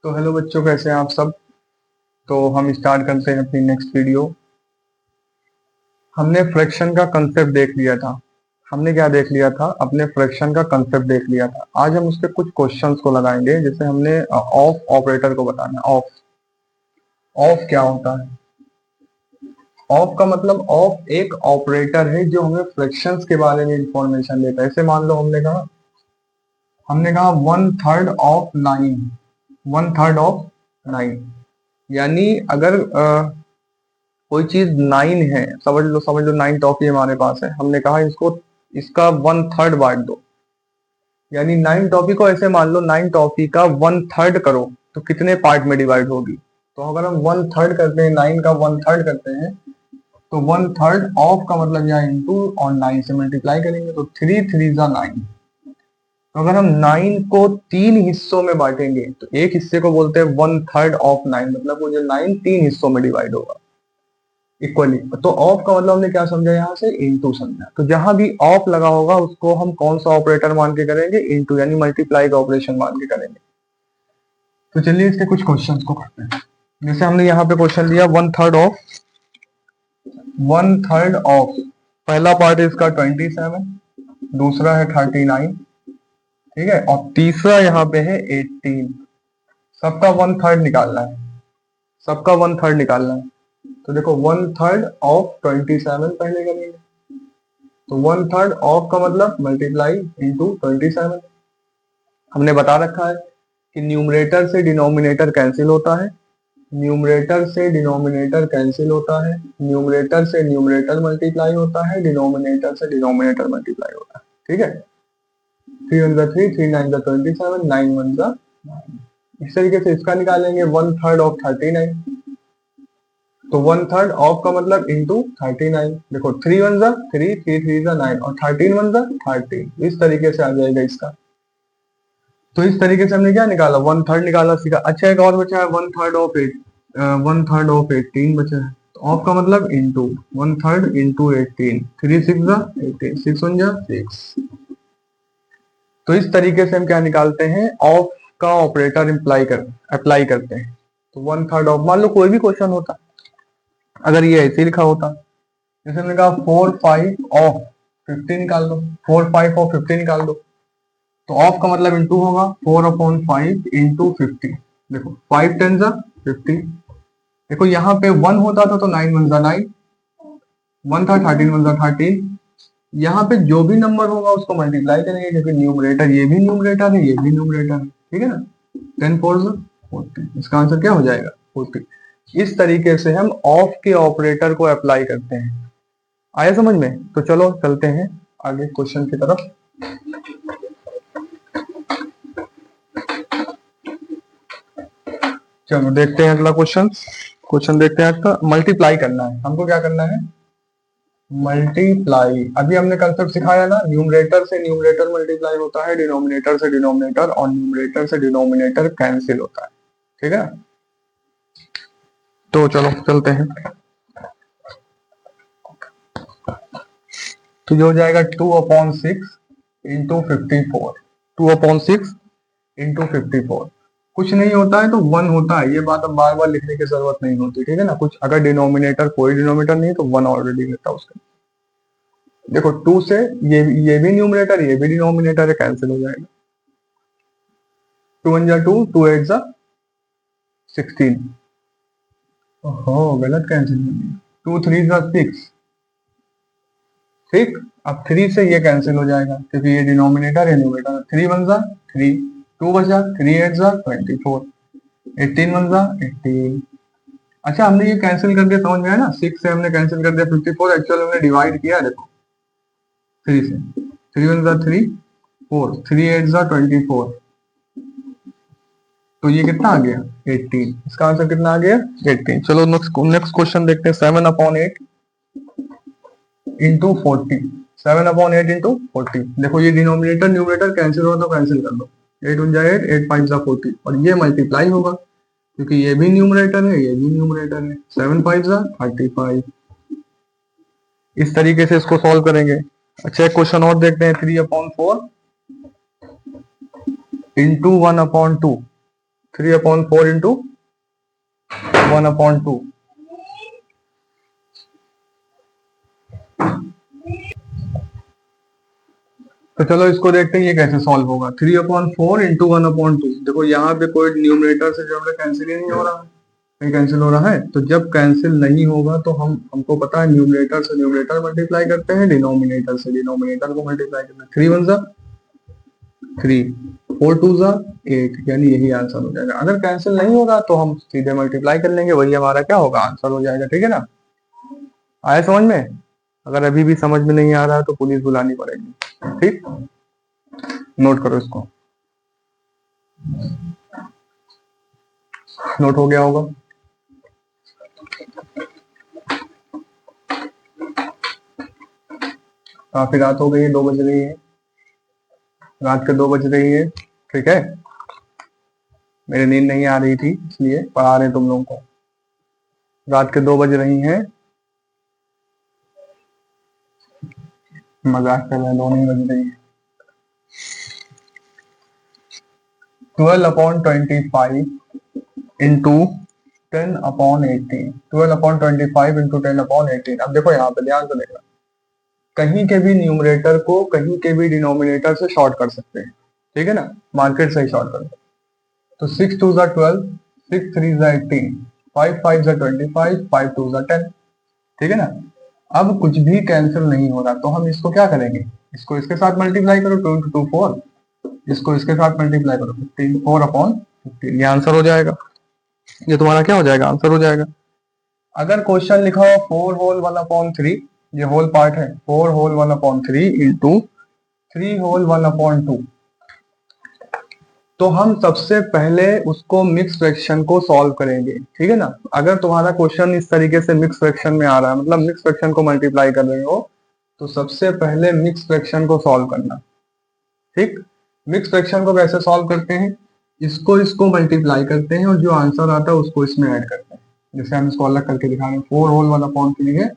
तो हेलो बच्चों, कैसे हैं आप सब। तो हम स्टार्ट करते हैं अपनी नेक्स्ट वीडियो। हमने फ्रैक्शन का कंसेप्ट देख लिया था। हमने क्या देख लिया था? अपने फ्रैक्शन का कंसेप्ट देख लिया था। आज हम उसके कुछ क्वेश्चंस को लगाएंगे। जैसे हमने ऑफ ऑपरेटर को बताना है। ऑफ ऑफ क्या होता है? ऑफ का मतलब ऑफ एक ऑपरेटर है जो हमें फ्रैक्शंस के बारे में इंफॉर्मेशन देता है। ऐसे मान लो हमने कहा 1/3 ऑफ 9, 1/3 ऑफ 9। यानी अगर कोई चीज 9 है, समझ लो 9 टॉफी हमारे पास है। हमने कहा इसको इसका 1/3 बांट दो। यानी 9 टॉफी को ऐसे मान लो 9 टॉफी का 1/3 करो तो कितने पार्ट में डिवाइड होगी। तो अगर हम 1/3 करते हैं, 9 का 1/3 करते हैं, तो 1/3 ऑफ का मतलब यहाँ इंटू और 9 से मल्टीप्लाई करेंगे तो 3 3 जा 9। तो अगर हम 9 को 3 हिस्सों में बांटेंगे तो एक हिस्से को बोलते हैं 1/3 ऑफ 9, मतलब वो जो 9 3 हिस्सों में डिवाइड होगा इक्वली। तो ऑफ का मतलब हमने क्या समझा यहाँ से? इनटू समझा। तो जहां भी ऑफ लगा होगा उसको हम कौन सा ऑपरेटर मान के करेंगे? इनटू, यानी मल्टीप्लाई का ऑपरेशन मान के करेंगे। तो चलिए इसके कुछ क्वेश्चंस को करते हैं। जैसे हमने यहाँ पे क्वेश्चन दिया 1/3 ऑफ। पहला पार्ट है इसका 27, दूसरा है 39, ठीक है, और तीसरा यहाँ पे है 18। सबका 1/3 निकालना है, सबका 1/3 निकालना है। तो देखो 1/3 ऑफ 27 पहले करेंगे। तो 1/3 ऑफ का मतलब मल्टीप्लाई इंटू 27। हमने बता रखा है कि न्यूमरेटर से डिनोमिनेटर कैंसिल होता है, न्यूमरेटर से डिनोमिनेटर कैंसिल होता है, न्यूमरेटर से न्यूमरेटर मल्टीप्लाई होता है, डिनोमिनेटर से डिनोमिनेटर मल्टीप्लाई होता है। ठीक है, 3 1 3, 3 9 27, 9 1 9। इस तरीके से इसका निकालेंगे 1/3 ऑफ 39। तो 1/3 ऑफ का मतलब इंटू 39। देखो 3 1 3, 3 3 9 और 13 1 13। इस तरीके से आ जाएगा इसका। तो इस तरीके से हमने क्या निकाला? 1/3 निकाला सीखा। अच्छा एक और बचा है 1/3 ऑफ 8, 1/3 ऑफ 18 बचा है। तो ऑफ का मतलब इंटू 1/3 इंटू 18, 3 6 18, 6 1 6। तो इस तरीके से हम क्या निकालते हैं? ऑफ का ऑपरेटर अप्लाई करते हैं। तो 1/3 ऑफ, मान लो कोई भी क्वेश्चन होता, अगर ये ऐसे लिखा होता, जैसे हमने कहा 4 5 ऑफ 15 निकाल दो, 4 5 ऑफ 15 निकाल दो। तो ऑफ का मतलब इंटू होगा 4/5 इंटू 50। देखो 5 10 50। देखो यहाँ पे 1 होता था तो 9 1 9, 1 था 13 1 13। यहाँ पे जो भी नंबर होगा उसको मल्टीप्लाई करेंगे, क्योंकि न्यूमरेटर ये भी न्यूमरेटर है, ये भी न्यूमरेटर है। ठीक है ना, 10 4 40। इसका आंसर क्या हो जाएगा? 40। इस तरीके से हम ऑफ के ऑपरेटर को अप्लाई करते हैं। आया समझ में? तो चलो चलते हैं आगे क्वेश्चन की तरफ। चलो देखते हैं अगला क्वेश्चन देखते हैं। आज मल्टीप्लाई करना है हमको। क्या करना है? मल्टीप्लाई। अभी हमने कंसेप्ट सिखाया ना, न्यूमरेटर से न्यूमरेटर मल्टीप्लाई होता है, डिनोमिनेटर से डिनोमिनेटर, और न्यूमरेटर से डिनोमिनेटर कैंसिल होता है। ठीक है, तो चलो चलते हैं। तो ये हो जाएगा 2/6 इंटू 54। 2/6 इंटू 54 कुछ नहीं होता है तो 1 होता है। ये बात अब बार बार लिखने की जरूरत नहीं होती। ठीक है ना, कुछ अगर डिनोमिनेटर कोई डिनोमिनेटर नहीं तो 1 ऑलरेडी रहता है उसका। देखो 2 से ये भी न्यूमरेटर ये भी डिनोमिनेटर है, कैंसिल हो जाएगा। 2 1 2, 2 8 16। ओहो गलत कैंसिल हो गया। 2 3 6। ठीक, अब 3 से ये कैंसिल हो जाएगा क्योंकि ये डिनोमिनेटर है, न्यूमरेटर। 3 1 3, 2 बचा, 3 8 24, 18 1 18। अच्छा हमने ये कैंसिल कर दिया, समझ में आया ना? 6 से हमने कैंसिल कर दिया 54। एक्चुअल हमने डिवाइड किया, देखो 3 से। 3 1 3 4, 3 8 24। तो ये कितना आ गया? 18। इसका आंसर कितना आ गया? 18। चलो नेक्स्ट क्वेश्चन देखते हैं। 7/8 इंटू 40। 7/8 इंटू 40। देखो ये डिनोमिनेटर न्यूमरेटर कैंसिल हो तो कैंसिल कर दो। 8 1 8, 8 5 40, और ये मल्टीप्लाई होगा क्योंकि ये भी न्यूमरेटर है ये भी न्यूमरेटर है। 7 5 35। इस तरीके से इसको सॉल्व करेंगे। अच्छा एक क्वेश्चन और देखते हैं। 3/4 इंटू 1/2। 3/4 इंटू 1/2। तो चलो इसको देखते हैं ये कैसे सॉल्व होगा। 3/4 इंटू 1/2। देखो यहाँ पे कोई न्यूमरेटर से जो है कैंसिल ही नहीं हो रहा है, नहीं कैंसिल हो रहा है। तो जब कैंसिल नहीं होगा तो हमको पता है न्यूमरेटर से न्यूमरेटर मल्टीप्लाई करते हैं, डिनोमिनेटर से डिनोमिनेटर को मल्टीप्लाई करते हैं। 3 1 3, 4 2 8, यानी यही आंसर हो जाएगा। अगर कैंसिल नहीं होगा तो हम सीधे मल्टीप्लाई कर लेंगे, वही हमारा क्या होगा, आंसर हो जाएगा। ठीक है ना, आया समझ में? अगर अभी भी समझ में नहीं आ रहा है तो पुलिस बुलानी पड़ेगी। ठीक, नोट करो इसको, नोट हो गया होगा। काफी रात हो गई है, 2 बज रही है, रात के 2 बज रही है। ठीक है, मेरी नींद नहीं आ रही थी इसलिए पढ़ा रहे तुम लोगों को। रात के 2 बज रही हैं, मजाक कर रहे हैं, 2 नहीं बज रही है। 12/25 इंटू 10/18। 12/25 इंटू 10/18। अब देखो यहाँ पे ध्यान से देखना, कहीं के भी न्यूमरेटर को कहीं के भी डिनोमिनेटर से शॉर्ट कर सकते हैं। ठीक है ना, मार्केट से ही शॉर्ट कर सकते हैं। तो 6 2 12, 6 3 18, 5 5 25, 5 2 10। ठीक है ना, अब कुछ भी कैंसिल नहीं हो रहा तो हम इसको क्या करेंगे, इसको इसके साथ मल्टीप्लाई करो, 2 इंटू 2 4, इसको इसके साथ मल्टीप्लाई करो, 15, 4/15, ये आंसर हो जाएगा। ये तुम्हारा क्या हो जाएगा, आंसर हो जाएगा। अगर क्वेश्चन लिखा हो 4 होल 1/3, ये होल पार्ट है, 4 होल 1/3 इंटू 3 होल 1/2, तो हम सबसे पहले उसको मिक्स फ्रैक्शन को सॉल्व करेंगे। ठीक है ना, अगर तुम्हारा क्वेश्चन इस तरीके से मिक्स फ्रैक्शन में आ रहा है, मतलब मिक्स फ्रैक्शन को मल्टीप्लाई कर रहे हो, तो सबसे पहले मिक्स फ्रैक्शन को सॉल्व करना। ठीक, मिक्स फ्रैक्शन को कैसे सॉल्व करते हैं, इसको मल्टीप्लाई करते हैं और जो आंसर आता है उसको इसमें ऐड करते हैं। जैसे हम इसको अलग करके दिखा रहे हैं, 4 होल 1/3 है,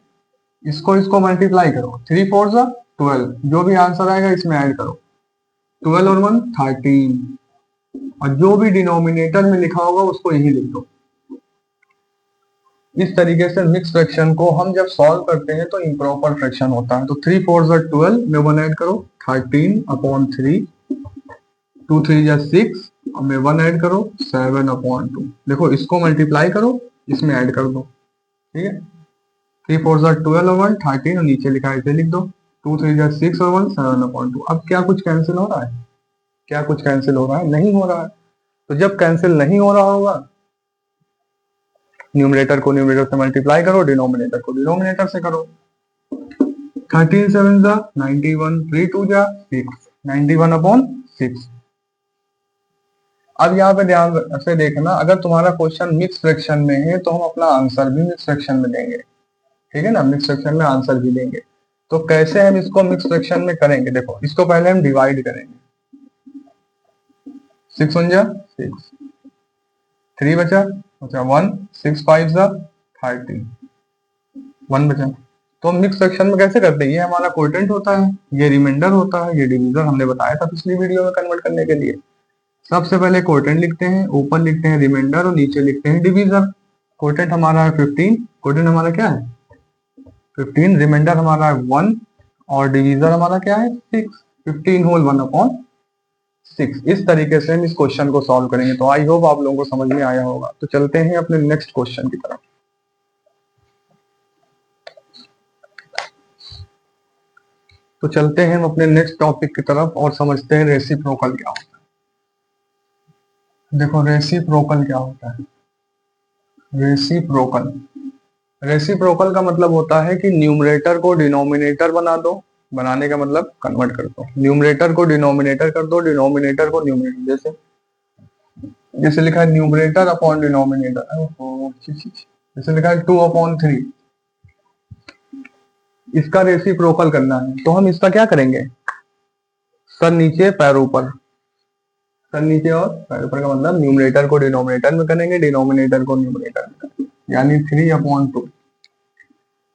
इसको मल्टीप्लाई करो, 3 4 12, जो भी आंसर आएगा इसमें ऐड करो, 12 और 1 13, और जो भी डिनोमिनेटर में लिखा होगा उसको यही लिख दो। इस तरीके से मिक्स फ्रैक्शन को हम जब सॉल्व करते हैं तो इम्प्रॉपर फ्रैक्शन होता है। तो 3 4 12 में 1 ऐड करो, 13/3, 2 3 6, और में 1 ऐड करो, 7/2। देखो इसको मल्टीप्लाई करो, इसमें ऐड कर दो। ठीक है, 3 4 12 और 1 13, और नीचे लिखा है इसे लिख दो, 2 3 6 और 1 7/2। अब क्या कुछ कैंसिल हो रहा है, क्या कुछ कैंसिल हो रहा है, नहीं हो रहा है। तो जब कैंसिल नहीं हो रहा होगा, न्यूमरेटर को न्यूमरेटर से मल्टीप्लाई करो, डिनोमिनेटर को डिनोमिनेटर से करो। 13 7 91, 3 2 6, 91/6। अब यहाँ पे ध्यान से देखना, अगर तुम्हारा क्वेश्चन मिक्स फ्रैक्शन में है तो हम अपना आंसर भी मिक्स फ्रैक्शन में देंगे। ठीक है ना, मिक्स फ्रैक्शन में आंसर भी देंगे। तो कैसे हम इसको मिक्स फ्रैक्शन में करेंगे, देखो इसको पहले हम डिवाइड करेंगे, 6 1 6, 3 बचा, 1, 6 5 30, 1 बचा। तो हम मिक्स फ्रैक्शन में कैसे करते हैं, ये हमारा कोएफिशिएंट होता है, ये रिमाइंडर होता है, ये डिवीजर, हमने बताया था पिछली वीडियो में कन्वर्ट करने के लिए। सबसे पहले कोएफिशिएंट लिखते हैं, ऊपर लिखते हैं रिमाइंडर और नीचे लिखते हैं डिवीजर। कोएफिशिएंट हमारा है 15, कोएफिशिएंट हमारा क्या है 15, रिमाइंडर हमारा है 1, और डिवीजर हमारा क्या है 6, 15 होल 1/6। इस तरीके से हम इस क्वेश्चन को सॉल्व करेंगे। तो आई होप आप लोगों को समझ में आया होगा। तो चलते हैं अपने नेक्स्ट क्वेश्चन की तरफ। तो चलते हैं हम अपने नेक्स्ट टॉपिक की तरफ और समझते हैं रेसिप्रोकल क्या होता है। देखो रेसिप्रोकल क्या होता है, रेसिप्रोकल, रेसिप्रोकल का मतलब होता है कि न्यूमरेटर को डिनोमिनेटर बना दो, बनाने का मतलब कन्वर्ट कर दो, न्यूमरेटर को डिनोमिनेटर कर दो, डिनोमिनेटर को न्यूमरेटर, जैसे जैसे लिखा है न्यूमरेटर अपॉन डिनोमिनेटर, जैसे लिखा है 2/3, इसका रेसिप्रोकल करना है। तो हम इसका क्या करेंगे, सर नीचे पैर ऊपर, सर नीचे और पैर ऊपर का मतलब न्यूमरेटर को डिनोमिनेटर में करेंगे, डिनोमिनेटर को न्यूमरेटर में करेंगे, यानी 3/2।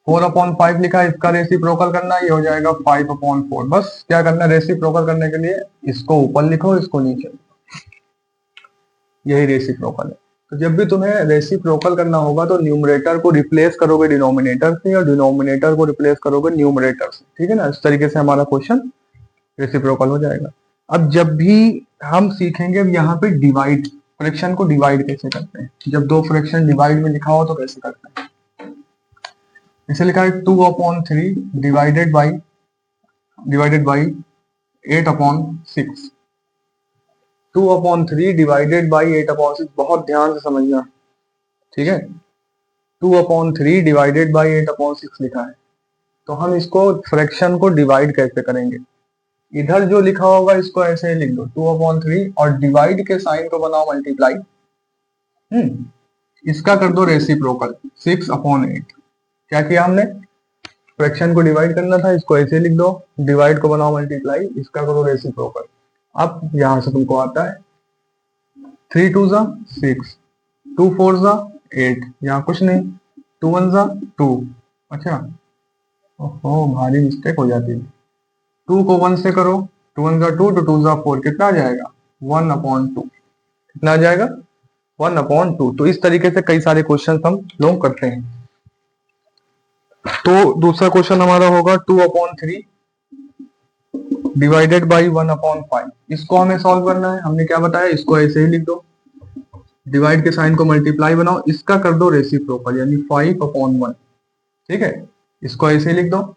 4/5 लिखा है, इसका रेसिप्रोकल करना, ये हो जाएगा 5/4। बस क्या करना है रेसिप्रोकल करने के लिए, इसको ऊपर लिखो, इसको नीचे, यही रेसिप्रोकल है। तो जब भी तुम्हें रेसिप्रोकल करना होगा तो न्यूमरेटर को रिप्लेस करोगे डिनोमिनेटर से और डिनोमिनेटर को रिप्लेस करोगे न्यूमरेटर से, ठीक है ना। इस तरीके से हमारा क्वेश्चन रेसिप्रोकल हो जाएगा। अब जब भी हम सीखेंगे यहाँ पे डिवाइड, फ्रैक्शन को डिवाइड कैसे करते हैं। जब दो फ्रैक्शन डिवाइड में लिखा हो तो कैसे करते हैं। इसे लिखा है 2/3 डिवाइडेड बाई 8/6। 2/3 डिवाइडेड बाई 8/6, बहुत ध्यान से समझना, ठीक है। 2/3 डिवाइडेड बाई 8/6 लिखा है, तो हम इसको फ्रैक्शन को डिवाइड कैसे करेंगे। इधर जो लिखा होगा इसको ऐसे ही लिख दो 2/3 और डिवाइड के साइन को बनाओ मल्टीप्लाई, इसका कर दो रेसिप्रोकल 6/8। क्या किया हमने, फ्रैक्शन को डिवाइड करना था, इसको ऐसे लिख दो, डिवाइड को बनाओ मल्टीप्लाई, इसका करो रेसिप्रोकल। अब यहां से तुमको आता है 3 2 6, 2 4 8, यहाँ कुछ नहीं, 2 1 2। अच्छा, ओहो भारी मिस्टेक हो जाती है। 2 को 1 से करो, 2 1 2, 2 2 4, कितना आ जाएगा 1/2। कितना आ जाएगा 1/2। तो इस तरीके से कई सारे क्वेश्चन हम लोग करते हैं। तो दूसरा क्वेश्चन हमारा होगा 2/3 डिवाइडेड बाई 1/5। इसको हमें सॉल्व करना है। हमने क्या बताया, इसको ऐसे ही लिख दो, डिवाइड के साइन को मल्टीप्लाई बनाओ, इसका कर दो रेसिप्रोकल यानी 5/1। ठीक है, इसको ऐसे ही लिख दो,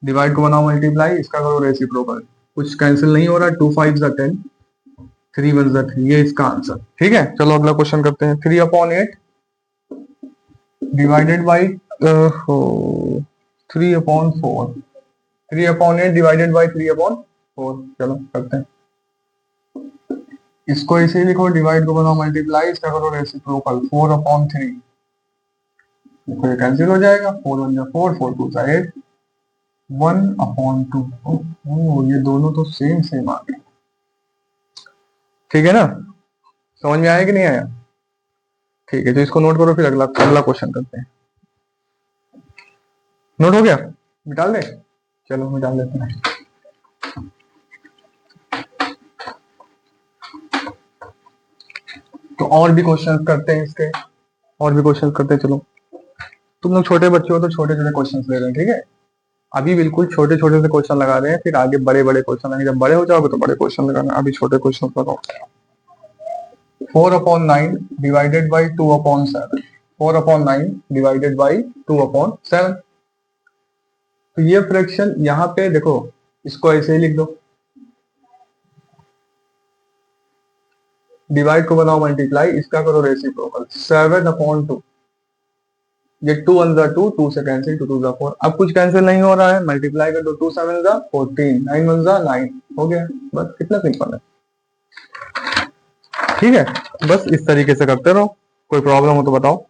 डिवाइड को बनाओ मल्टीप्लाई, इसका करो रेसिप्रोकल। कुछ कैंसिल नहीं हो रहा, 2 5 10, 3 1 3, ये इसका आंसर। ठीक है, चलो अगला क्वेश्चन करते हैं। 3/8 डिवाइडेड बाई 3/4। 3/8 divided by 3/4। चलो करते हैं, इसको ऐसे ही लिखो, डिवाइड को बनाओ मल्टीप्लाई, इसका करो रेसिप्रोकल 4/3। देखो ये कैंसिल हो जाएगा, 4 1 4, 4 2 8, 1/2। ये दोनों तो सेम सेम आ गए। ठीक है ना, समझ में आया कि नहीं आया। ठीक है, तो इसको नोट करो, फिर अगला क्वेश्चन करते हैं। नोट हो गया, निकाल दे, चलो निकाल देते हैं। तो और भी क्वेश्चन करते हैं इसके, और भी क्वेश्चन करते हैं। चलो तुम लोग छोटे बच्चे हो तो छोटे छोटे क्वेश्चन ले रहे हैं, ठीक है। अभी बिल्कुल छोटे छोटे से क्वेश्चन लगा रहे हैं, फिर आगे बड़े बड़े क्वेश्चन आएंगे। जब बड़े हो जाओगे तो बड़े क्वेश्चन लगाना, अभी छोटे क्वेश्चन लगाओ। 4/9 डिवाइडेड बाई 2/7। 4/9 divided by 2/7। तो ये फ्रैक्शन यहाँ पे देखो, इसको ऐसे ही लिख दो, डिवाइड को बनाओ मल्टीप्लाई, इसका करो रेसिप्रोकल 7/2। ये 2 1 2, 2 से कैंसिल, 2 2 4। अब कुछ कैंसिल नहीं हो रहा है, मल्टीप्लाई कर दो, 2 7 14, 9 1 9, हो गया। बस कितना सिंपल है, ठीक है। बस इस तरीके से करते रहो, कोई प्रॉब्लम हो तो बताओ।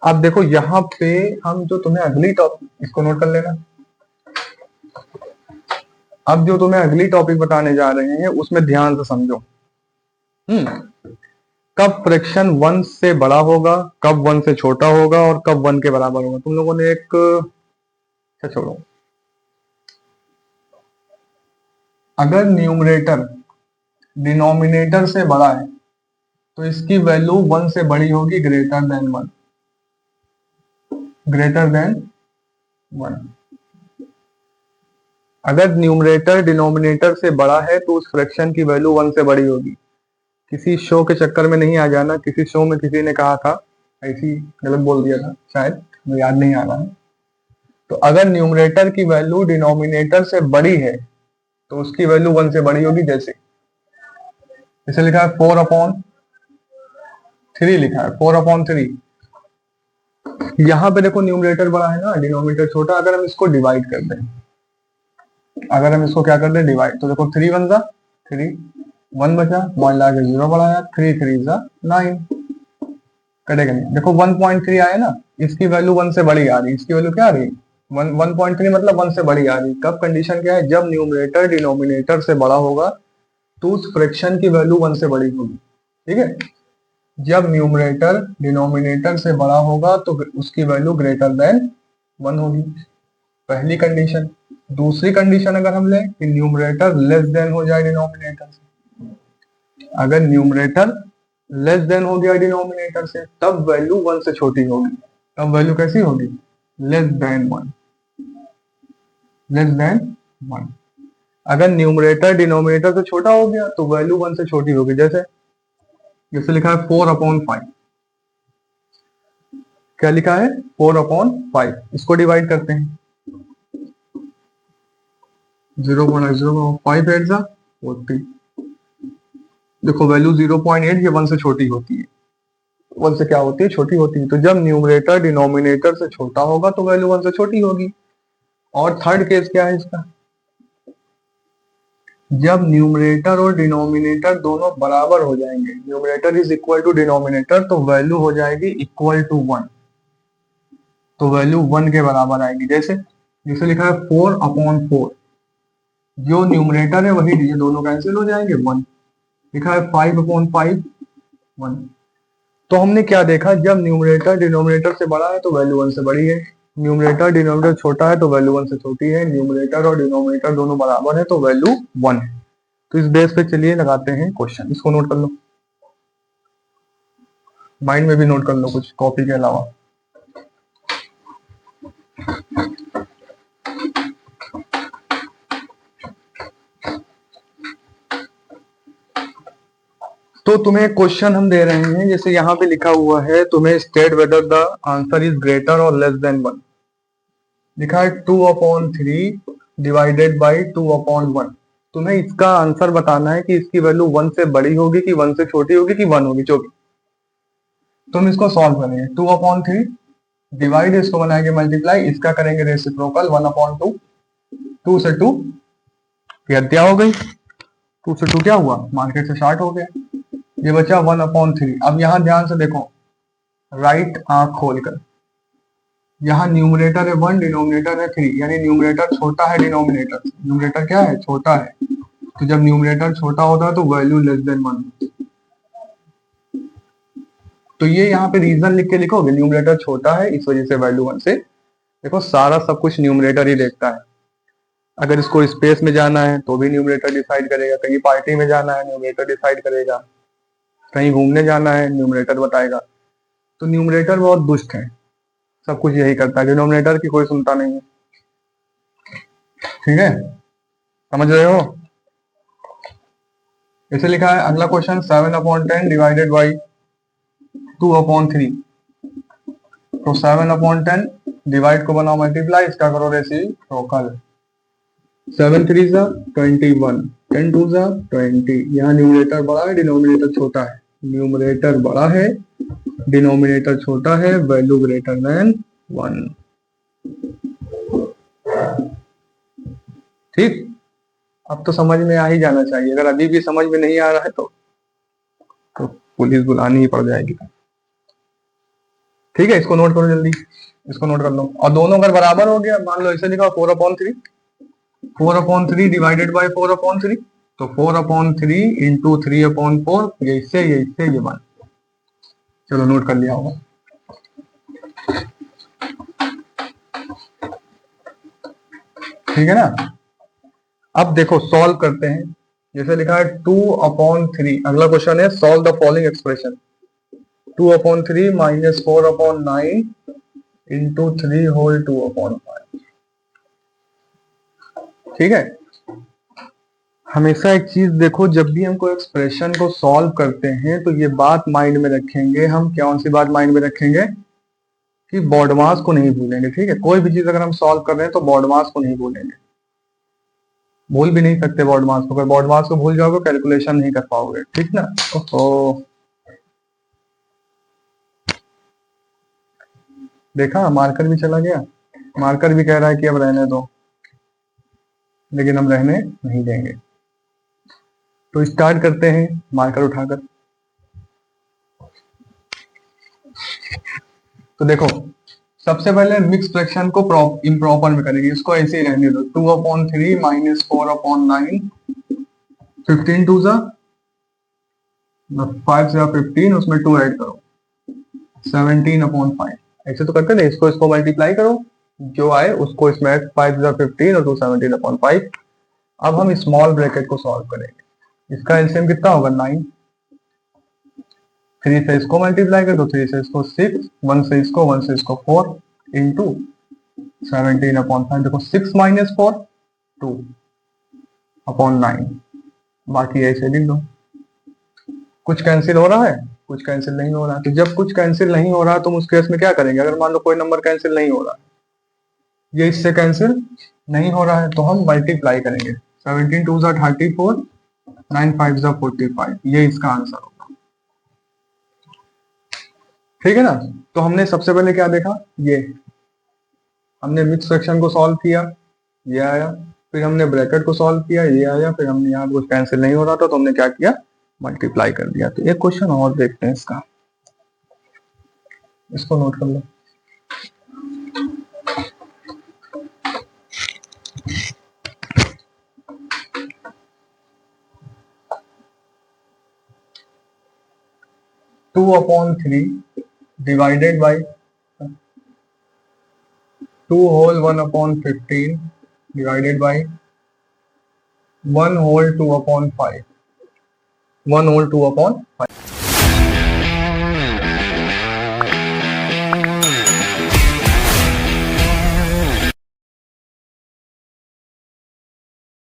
अब देखो यहाँ पे हम जो तुम्हें अगली टॉपिक, इसको नोट कर लेना। अब जो तुम्हें अगली टॉपिक बताने जा रहे हैं उसमें ध्यान से समझो। कब फ्रैक्शन 1 से बड़ा होगा, कब 1 से छोटा होगा और कब 1 के बराबर होगा। तुम लोगों ने एक, छोड़ो, अगर न्यूमरेटर डिनोमिनेटर से बड़ा है तो इसकी वैल्यू 1 से बड़ी होगी, ग्रेटर देन 1। Greater than 1। अगर न्यूमरेटर डिनोमिनेटर से बड़ा है तो उस फ्रैक्शन की वैल्यू 1 से बड़ी होगी। किसी शो के चक्कर में नहीं आ जाना, किसी शो में किसी ने कहा था, ऐसी गलत बोल दिया था शायद, मुझे याद नहीं आ रहा है। तो अगर न्यूमरेटर की वैल्यू डिनोमिनेटर से बड़ी है तो उसकी वैल्यू 1 से बड़ी होगी। जैसे इसे लिखा है 4/3 लिखा है, 4/3। यहां पे देखो न्यूमरेटर बड़ा है ना, डिनोमिनेटर छोटा। अगर हम इसको डिवाइड कर दें, अगर हम इसको क्या कर दें डिवाइड, तो देखो 3 1 3, 1 बचा, 1 ला के 0 बढ़ाया, 3 3 9, कटेगा नहीं। देखो 1.3 आया ना, इसकी वैल्यू 1 से बड़ी आ रही है, इसकी वैल्यू क्या आ रही है 1.3, मतलब 1 से बड़ी आ रही है। कब कंडीशन क्या है, जब न्यूमरेटर डिनोमिनेटर से बड़ा होगा तो उस फ्रैक्शन की वैल्यू 1 से बड़ी होगी। ठीक है, जब न्यूमरेटर डिनोमिनेटर से बड़ा होगा तो उसकी वैल्यू ग्रेटर देन 1 होगी, पहली कंडीशन। दूसरी कंडीशन अगर हम लें कि न्यूमरेटर लेस देन हो जाए डिनोमिनेटर से। अगर न्यूमरेटर लेस देन हो गया डिनोमिनेटर से, तब वैल्यू 1 से छोटी होगी। तब वैल्यू कैसी होगी? Less than 1, less than 1। अगर न्यूमरेटर डिनोमिनेटर से छोटा हो गया तो वैल्यू 1 से छोटी होगी। जैसे जैसे लिखा है 4/5, क्या लिखा है? 4/5। इसको डिवाइड करते हैं, 0.05 एट 40। देखो वैल्यू 0.8, ये 1 से छोटी होती है। 1 से क्या होती है? छोटी होती है। तो जब न्यूमरेटर डिनोमिनेटर से छोटा होगा तो वैल्यू 1 से छोटी होगी। और थर्ड केस क्या है इसका? जब न्यूमरेटर और डिनोमिनेटर दोनों बराबर हो जाएंगे, numerator is equal to denominator, तो वैल्यू हो जाएगी इक्वल टू 1। तो वैल्यू 1 के बराबर आएगी। जैसे जैसे लिखा है 4/4, जो न्यूमरेटर है वही, ये दोनों कैंसिल हो जाएंगे, 1। लिखा है 5/5, 1। तो हमने क्या देखा? जब न्यूमरेटर डिनोमिनेटर से बड़ा है तो वैल्यू 1 से बड़ी है, न्यूमरेटर डिनोमिनेटर छोटा है तो वैल्यू 1 से छोटी है, न्यूमरेटर और डिनोमिनेटर दोनों बराबर है तो वैल्यू 1 है। तो इस बेस पे चलिए लगाते हैं क्वेश्चन। इसको नोट कर लो, माइंड में भी नोट कर लो कुछ कॉपी के अलावा। तो तुम्हें क्वेश्चन हम दे रहे हैं, जैसे यहाँ पे लिखा हुआ है, तुम्हें state whether the answer is greater और लेस देन 1। लिखा है 2/3 डिवाइडेड बाई 2/1। तुम्हें इसका आंसर बताना है कि इसकी वैल्यू 1 से बड़ी होगी कि 1 से छोटी होगी कि 1 होगी, जो भी। तुम इसको सॉल्व करेंगे, 2/3 डिवाइड, इसको बनाएंगे मल्टीप्लाई, इसका करेंगे रेसिप्रोकल 1/2। 2 से 2 की हत्या हो गई, 2 से 2 क्या हुआ? मार्केट से शार्ट हो गया। ये बचा 1/3। अब यहाँ ध्यान से देखो, राइट आंख खोलकर, यहाँ न्यूमरेटर है 1, डिनोमिनेटर है 3, यानी न्यूमरेटर छोटा है डिनोमिनेटर। न्यूमरेटर क्या है? छोटा है। तो जब न्यूमरेटर छोटा होता है तो वैल्यू लेस देन 1। तो ये यहाँ पे रीजन लिख के लिखोगे, न्यूमरेटर छोटा है इस वजह से वैल्यू 1 से। देखो सारा सब कुछ न्यूमरेटर ही देखता है। अगर इसको स्पेस में जाना है तो भी न्यूमरेटर डिसाइड करेगा, कहीं पार्टी में जाना है न्यूमरेटर डिसाइड करेगा, कहीं घूमने जाना है न्यूमरेटर बताएगा। तो न्यूमरेटर बहुत दुष्ट है, सब कुछ यही करता है, डिनोमिनेटर की कोई सुनता नहीं है। ठीक है, समझ रहे हो? इसे लिखा है अगला क्वेश्चन, 7/10 डिवाइडेड बाई 2/3। तो 7/10 डिवाइड को बनाओ मल्टीप्लाई, इसका करो रेसिप्रोकल। 7 3 21, 10 2 20। यहाँ न्यूमरेटर बड़ा है डिनोमिनेटर छोटा है, न्यूमरेटर बड़ा है डिनोमिनेटर छोटा है, वैल्यू ग्रेटर देन 1। ठीक, अब तो समझ में आ ही जाना चाहिए। अगर अभी भी समझ में नहीं आ रहा है तो पुलिस बुलानी ही पड़ जाएगी। ठीक है, इसको नोट करो जल्दी, इसको नोट कर लो। और दोनों अगर बराबर हो गया, मान लो इसे लिखा 4/3, 4/3 डिवाइडेड बाई 4/3, तो 4/3 इंटू 3/4, ये इससे ये इससे ये 1। चलो नोट कर लिया होगा। ठीक है ना? अब देखो सॉल्व करते हैं। जैसे लिखा है 2/3, अगला क्वेश्चन है solve the following expression. 2/3 minus 4/9 into 3 whole 2/5। ठीक है, हमेशा एक चीज देखो, जब भी हमको एक्सप्रेशन को सॉल्व करते हैं तो ये बात माइंड में रखेंगे हम। कौन सी बात माइंड में रखेंगे? कि बॉड मास को नहीं भूलेंगे। ठीक है, कोई भी चीज अगर हम सॉल्व कर रहे हैं तो बॉड मास को नहीं भूलेंगे, भूल भी नहीं सकते बॉड मास को। अगर बॉड मास को भूल जाओगे कैलकुलेशन नहीं कर पाओगे। ठीक ना? ओहो, देखा मार्कर भी चला गया। मार्कर भी कह रहा है कि अब रहने दो, लेकिन हम रहने नहीं देंगे। तो स्टार्ट करते हैं मार्कर उठाकर। तो देखो सबसे पहले मिक्स फ्रैक्शन को इम्प्रॉपर में करेंगे, इसको ऐसे ही रहने दो। 2/3 माइनस 4/9, 15 2 5 15, उसमें 2 ऐड करो, 17/5। ऐसे तो करते थे, इसको इसको मल्टीप्लाई करो, जो आए उसको इसमें 5 15 और 2 17/5। अब हम स्मॉल ब्रैकेट को सॉल्व करेंगे। इसका एलसीएम कितना होगा? 9। 3 से इसको मल्टीप्लाई कर दो, 3 से इसको 6, 1 से इसको, 1 से इसको 4 इंटू 17/5। देखो 6 माइनस 4 2 अपॉन 9, बाकी ऐसे लिख दो। कुछ कैंसिल हो रहा है, कुछ कैंसिल नहीं हो रहा है। तो जब कुछ कैंसिल नहीं हो रहा तो उस केस में क्या करेंगे, अगर मान लो कोई नंबर कैंसिल नहीं हो रहा, ये इससे कैंसिल नहीं हो रहा है, तो हम मल्टीप्लाई करेंगे। 17 2 ज़ा 34, 9 5 ज़ा 45, ये इसका आंसर होगा। ठीक है ना। तो हमने सबसे पहले क्या देखा, ये हमने मिक्स फ्रैक्शन को सॉल्व किया, ये आया, फिर हमने ब्रैकेट को सॉल्व किया, ये आया, फिर हमने यहाँ कुछ कैंसिल नहीं हो रहा था तो हमने क्या किया, मल्टीप्लाई कर दिया। तो एक क्वेश्चन और देखते हैं इसका, इसको नोट कर लो। Two upon 3 divided by 2 whole 1 upon 15 divided by 1 whole 2 upon 5, 1 whole 2 upon 5।